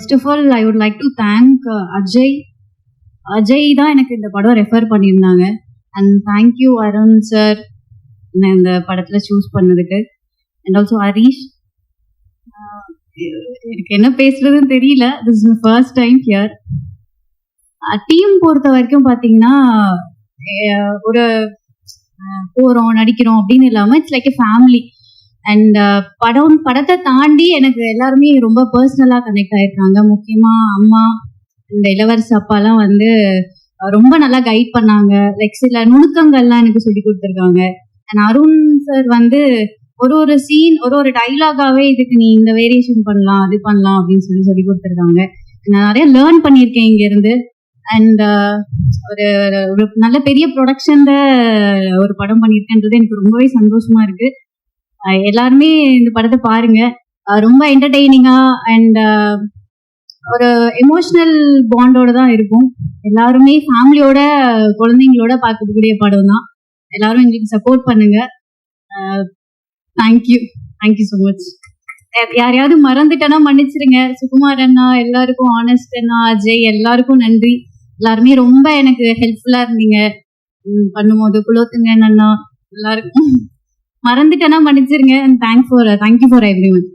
First of all I would like to thank Ajay தான் எனக்கு இந்த படம் ரெஃபர் பண்ணியிருந்தாங்க. அண்ட் தேங்க்யூ அருண் சார் இந்த படத்தில் சூஸ் பண்ணதுக்கு. And also Harish. எனக்கு என்ன பேசுறதுன்னு தெரியல. This is my first time here. Team பொறுத்த வரைக்கும் பார்த்தீங்கன்னா ஒரு போகிறோம் நடிக்கிறோம் அப்படின்னு இல்லாமல் it's like a family. And படத்தை தாண்டி எனக்கு எல்லாருமே ரொம்ப பர்சனலாக கனெக்ட் ஆகிருக்காங்க. முக்கியமாக அம்மா இந்த இளவரசி அப்பாலாம் வந்து ரொம்ப நல்லா கைட் பண்ணாங்க. லைக் சில நுணுக்கங்கள்லாம் எனக்கு சொல்லி கொடுத்துருக்காங்க. அண்ட் அருண் சார் வந்து ஒரு சீன் ஒரு டைலாகாவே இதுக்கு நீ இந்த வேரியேஷன் பண்ணலாம் அது பண்ணலாம் அப்படின்னு சொல்லி கொடுத்துருக்காங்க. நான் நிறைய லேர்ன் பண்ணியிருக்கேன் இங்கேருந்து. அண்ட் ஒரு நல்ல பெரிய ப்ரொடக்ஷன்ல ஒரு படம் பண்ணியிருக்கேன்றது எனக்கு ரொம்பவே சந்தோஷமா இருக்கு. எல்லாருமே இந்த படத்தை பாருங்க. ரொம்ப என்டர்டெய்னிங்கா அண்ட் ஒரு எமோஷனல் பாண்டோட தான் இருக்கும். எல்லாருமே ஃபேமிலியோட குழந்தைங்களோட பார்க்கக்கூடிய படம் தான். எல்லாரும் எங்களுக்கு சப்போர்ட் பண்ணுங்க. Thank you so much. யாரையாவது மறந்துட்டேன்னா மன்னிச்சிருங்க. சுகுமார் அண்ணா, எல்லாருக்கும், ஆனஸ்ட் அண்ணா, அஜய், எல்லாருக்கும் நன்றி. எல்லாருமே ரொம்ப எனக்கு ஹெல்ப்ஃபுல்லா இருந்தீங்க பண்ணும்போது. குலோத்துங்கன் அண்ணா, எல்லாருக்கும் மறந்துட்டேன்னா மன்னிச்சிருங்க. And thank you for everyone.